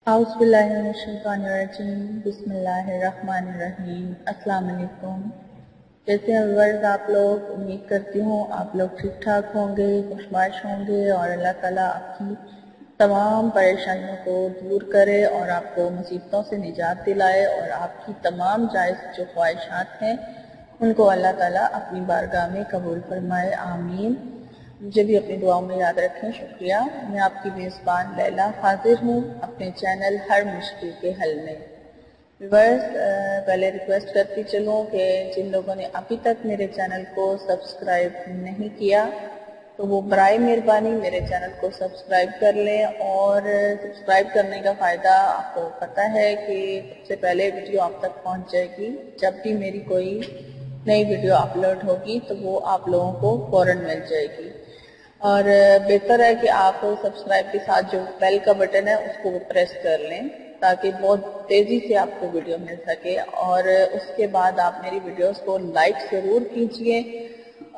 औज़ुबिल्लाहिमिनश्शैतानिर्रजीम बिस्मिल्लाहिर्रहमानिर्रहीम। अस्सलाम वालेकुम। कैसे हैं व्यूअर्स आप लोग? उम्मीद करती हूँ आप लोग ठीक ठाक होंगे, खुशबाश होंगे और अल्लाह ताला आपकी तमाम परेशानियों को दूर करे और आपको मुसीबतों से निजात दिलाए और आपकी तमाम जायज़ जो ख्वाहिशात हैं उनको अल्लाह ताला अपनी बारगाह में कबूल फरमाए, आमीन। मुझे भी अपनी दुआओं में याद रखें। शुक्रिया। मैं आपकी मेज़बान लैला हाजिर हूँ अपने चैनल हर मुश्किल के हल में। व्यूअर्स, पहले रिक्वेस्ट करती चलूँ कि जिन लोगों ने अभी तक मेरे चैनल को सब्सक्राइब नहीं किया तो वो बराए मेहरबानी मेरे चैनल को सब्सक्राइब कर लें। और सब्सक्राइब करने का फ़ायदा आपको पता है कि सबसे पहले वीडियो आप तक पहुँच जाएगी। जब भी मेरी कोई नई वीडियो अपलोड होगी तो वो आप लोगों को फ़ौरन मिल जाएगी। और बेहतर है कि आप सब्सक्राइब के साथ जो बेल का बटन है उसको भी प्रेस कर लें ताकि बहुत तेज़ी से आपको वीडियो मिल सके। और उसके बाद आप मेरी वीडियोस को लाइक ज़रूर कीजिए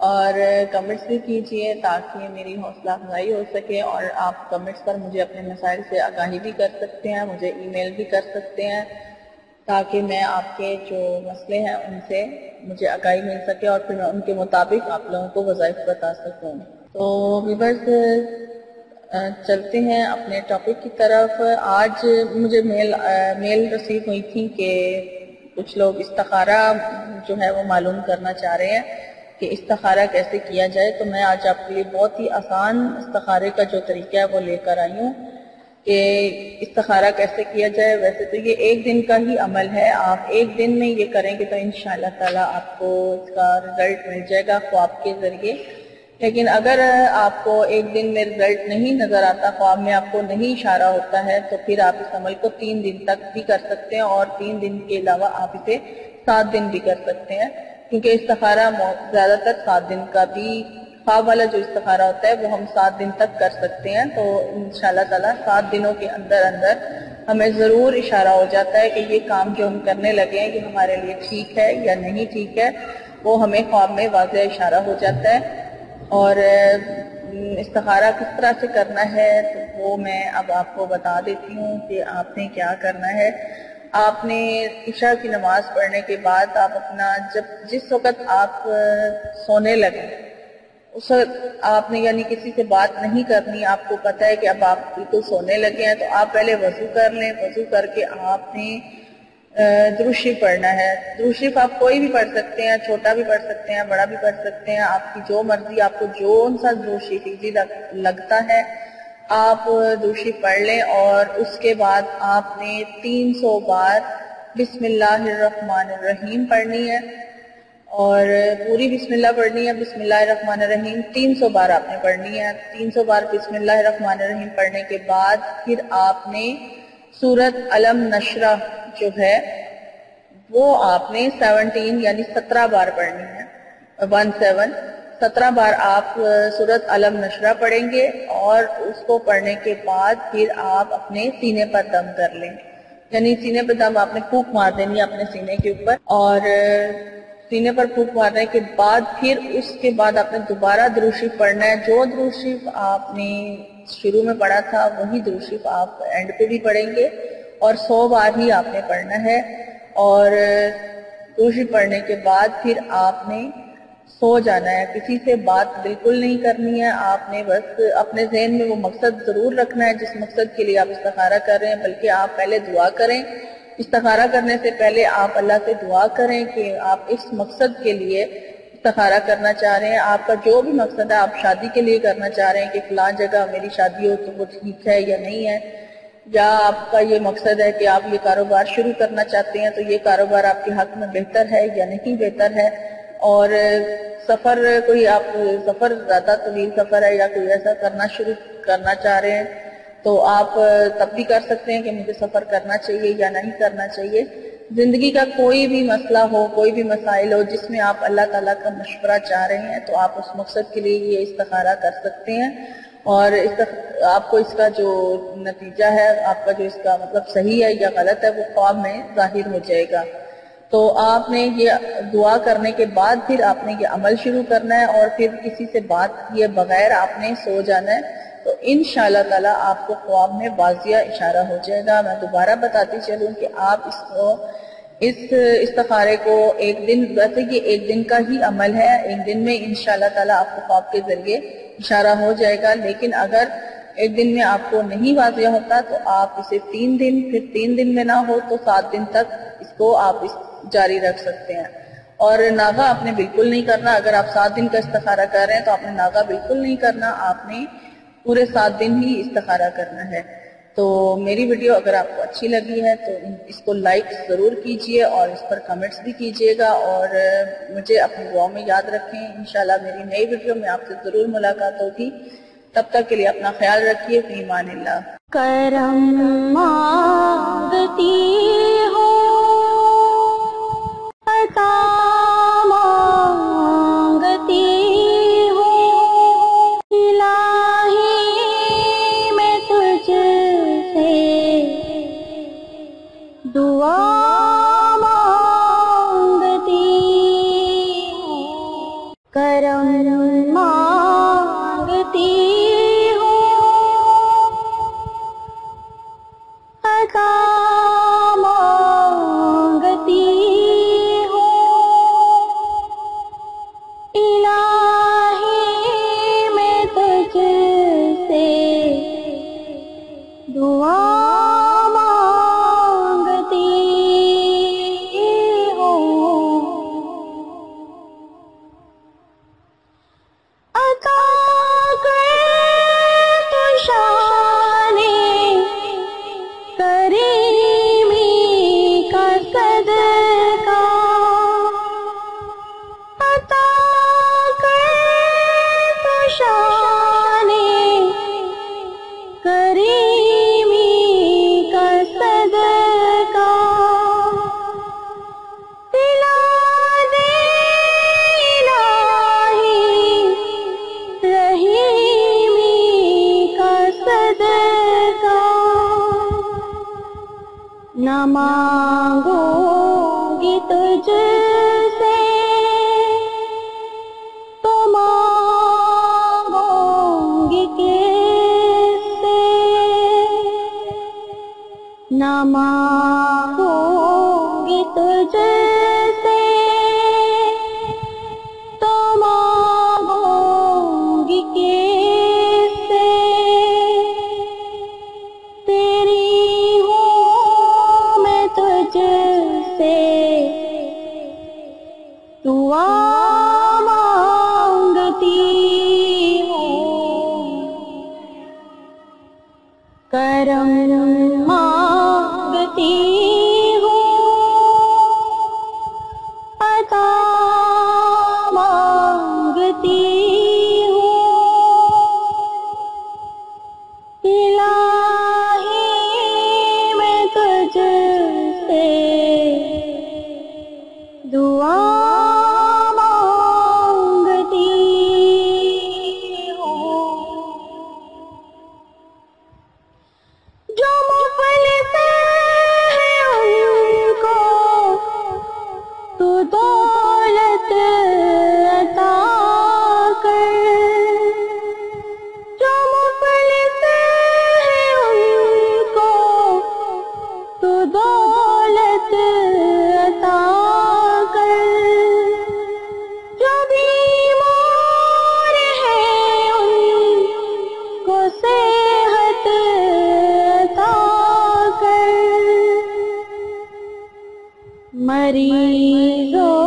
और कमेंट्स भी कीजिए ताकि मेरी हौसला अफजाई हो सके। और आप कमेंट्स पर मुझे अपने मसाइल से आगाही भी कर सकते हैं, मुझे ईमेल भी कर सकते हैं ताकि मैं आपके जो मसले हैं उनसे मुझे आगाही मिल सके और फिर मैं उनके मुताबिक आप लोगों को वज़ाइफ बता सकूँ। तो व्यूअर्स, चलते हैं अपने टॉपिक की तरफ। आज मुझे मेल रिसीव हुई थी कि कुछ लोग इस्तिखारा जो है वो मालूम करना चाह रहे हैं कि इस्तिखारा कैसे किया जाए। तो मैं आज आपके लिए बहुत ही आसान इस्तिखारे का जो तरीका है वो लेकर आई हूँ कि इस्तिखारा कैसे किया जाए। वैसे तो ये एक दिन का ही अमल है, आप एक दिन में ये करेंगे तो इंशाअल्लाह ताला आपको इसका रिजल्ट मिल जाएगा ख्वाब के ज़रिए। लेकिन अगर आपको एक दिन में रिजल्ट नहीं नज़र आता, ख्वाब में आपको नहीं इशारा होता है, तो फिर आप इस अमल को 3 दिन तक भी कर सकते हैं और 3 दिन के अलावा आप इसे 7 दिन भी कर सकते हैं, क्योंकि इस्तिखारा ज़्यादातर 7 दिन का भी ख्वाब वाला जो इस्तिखारा होता है वो हम 7 दिन तक कर सकते हैं। तो इंशाअल्लाह ताला 7 दिनों के अंदर अंदर हमें ज़रूर इशारा हो जाता है कि ये काम जो हम करने लगे हैं ये हमारे लिए ठीक है या नहीं ठीक है, वो हमें ख्वाब में वाज़ेह इशारा हो जाता है। और इस्तिखारा किस तरह से करना है तो वो मैं अब आपको बता देती हूँ कि आपने क्या करना है। आपने इशा की नमाज पढ़ने के बाद आप अपना जिस वक़्त आप सोने लगे उस वक्त आपने यानी किसी से बात नहीं करनी। आपको पता है कि अब आप बिल्कुल सोने लगे हैं तो आप पहले वज़ू कर लें। वज़ू करके आपने दुरूद शरीफ पढ़ना है। दुरूद शरीफ आप कोई भी पढ़ सकते हैं, छोटा भी पढ़ सकते हैं, बड़ा भी पढ़ सकते हैं, आपकी जो मर्जी, आपको जो सा दुरूद शरीफ इजी लगता है आप दुरूद शरीफ पढ़ लें। और उसके बाद आपने 300 बार बिस्मिल्लाहिर्रहमानिर्रहीम पढ़नी है और पूरी बिस्मिल्लाह पढ़नी है। बिस्मिल्लाहिर्रहमानिर्रहीम 300 बार आपने पढ़नी है। 300 बार बिस्मिल्लाहिर्रहमानिर्रहीम पढ़ने के बाद फिर आपने सूरत अलम नशरा जो है वो आपने 17 यानी 17 बार पढ़नी है। 17 बार आप सूरत अलम नशरा पढ़ेंगे और उसको पढ़ने के बाद फिर आप अपने सीने पर दम कर लें, यानी सीने पर दम आपने फूंक मार देनी है अपने सीने के ऊपर। और सीने पर फूंक मारने के बाद फिर उसके बाद आपने दोबारा दुरूद शरीफ पढ़ना है। जो दुरूद शरीफ आपने शुरू में पढ़ा था वही दुरूद शरीफ आप एंड पे भी पढ़ेंगे और 100 बार ही आपने पढ़ना है। और दुरूद शरीफ पढ़ने के बाद फिर आपने सो जाना है, किसी से बात बिल्कुल नहीं करनी है। आपने बस अपने ज़हन में वो मकसद ज़रूर रखना है जिस मकसद के लिए आप इस्तिखारा कर रहे हैं, बल्कि आप पहले दुआ करें। इस्तिखारा करने से पहले आप अल्लाह से दुआ करें कि आप इस मकसद के लिए इस्तिखारा करना चाह रहे हैं। आपका जो भी मकसद है, आप शादी के लिए करना चाह रहे हैं कि फलां जगह मेरी शादी हो तो वो ठीक है या नहीं है, या आपका ये मकसद है कि आप ये कारोबार शुरू करना चाहते हैं तो ये कारोबार आपके हक में बेहतर है या नहीं बेहतर है। और सफ़र कोई आप सफ़र ज़्यादा तवील सफ़र है या कोई ऐसा शुरू करना चाह रहे हैं तो आप तब भी कर सकते हैं कि मुझे सफ़र करना चाहिए या नहीं करना चाहिए। ज़िंदगी का कोई भी मसला हो, कोई भी मसाइल हो जिसमें आप अल्लाह ताला का मशवरा चाह रहे हैं तो आप उस मकसद के लिए ये इस्तिखारा कर सकते हैं। और आपको इसका जो नतीजा है, आपका जो इसका मतलब सही है या गलत है, वो ख्वाब में जाहिर हो जाएगा। तो आपने ये दुआ करने के बाद फिर आपने ये अमल शुरू करना है और फिर किसी से बात किए बगैर आपने सो जाना है। تو انشاءاللہ تعالیٰ آپ کو خواب میں واضح اشارہ ہو جائے گا۔ میں دوبارہ بتاتی چلوں کہ آپ اس استخارے کو ایک دن، ویسے یہ ایک دن کا ہی عمل ہے، ایک دن میں انشاءاللہ تعالیٰ آپ کو خواب کے ذریعے اشارہ ہو جائے گا، لیکن اگر ایک دن میں آپ کو نہیں واضح ہوتا تو آپ اسے 3 دن، پھر 3 دن میں نہ ہو تو 7 دن تک اس کو آپ جاری رکھ سکتے ہیں۔ اور ناغہ آپ نے بالکل نہیں کرنا، اگر آپ 7 دن کا استخارہ کر رہے ہیں تو آپ نے ناغہ بالکل نہیں کرنا، آپ نے پورے 7 دن ہی استخارہ کرنا ہے۔ تو میری ویڈیو اگر آپ کو اچھی لگی ہے تو اس کو لائک ضرور کیجئے اور اس پر کمنٹس بھی کیجئے گا، اور مجھے اپنی دعاؤں میں یاد رکھیں۔ انشاءاللہ میری نئی ویڈیو میں آپ سے ضرور ملاقات ہوگی، تب تک کے لیے اپنا خیال رکھیے۔ فی امان اللہ۔ کرم مانگتی ہوں، عطا مانگتی ہوں، الہی میں تجھ سے دعا مانگتی ہوں، کرم مانگتی عطا مانگتی ہوں، الہی میں تجھ سے دعا مانگتی ہوں، عطا کر تو شان کریمی کا صدقہ، عطا کر تو شان کریمی کا صدقہ، دلا دے الہی رحیمی کا صدقہ، نہ مانگوں گی تجھ سے تو مانگوں گی کس سے، نہ مانگوں گی تجھ سے تو مانگوں گی کس سے، تیری ہوں میں تجھ سے دعا مانگتی ہوں، کرم مانگتی ہوں، عطا مانگتی ہوں، الہی میں تجھ سے دعا مانگتی ہوں، جو مفلس ہیں ان کو تو دولت عطا کر، جو مفلس ہیں ان کو تو دولت عطا کر، جو بیمار ہیں ان کو صحت عطا کر، مریضوں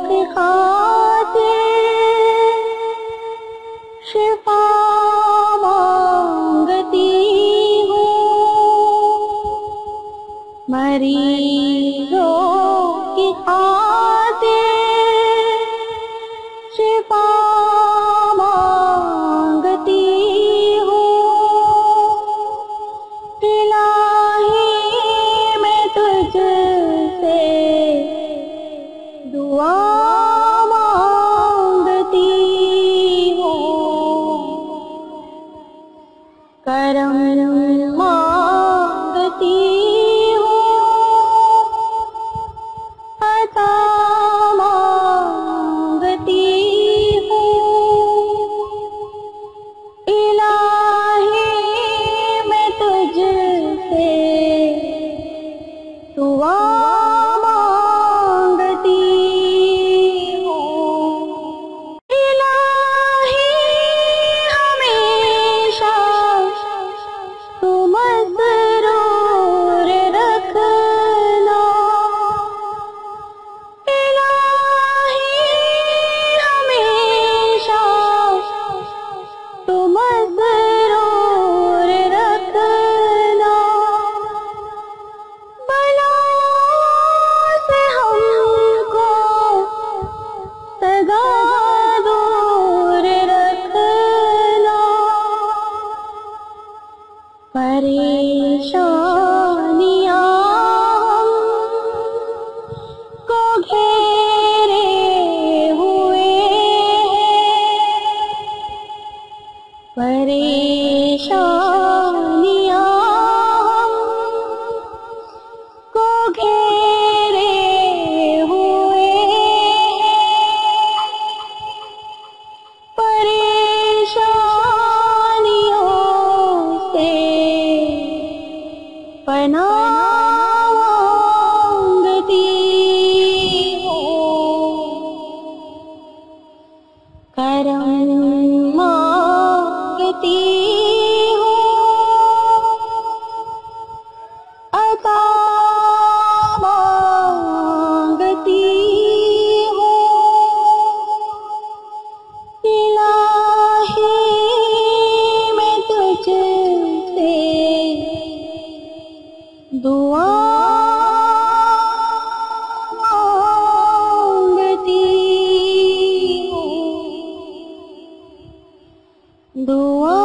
کی خاطر شفا مانگتی ہوں، مریضوں کی خاطر شفا مانگتی ہوں، الہی میں تجھ سے دعا مانگتی ہوں، کرم مانگتی ہوں، عطا مانگتی ہوں، الہی پریشانیاں ہم کو گھیرے ہوئے ہیں، پریشانیوں سے پناہ مانگتی ہوں، کرم مانگتی ہوں، عطا مانگتی ہوں، الہی میں تجھ سے دعا مانگتی ہوں، دعا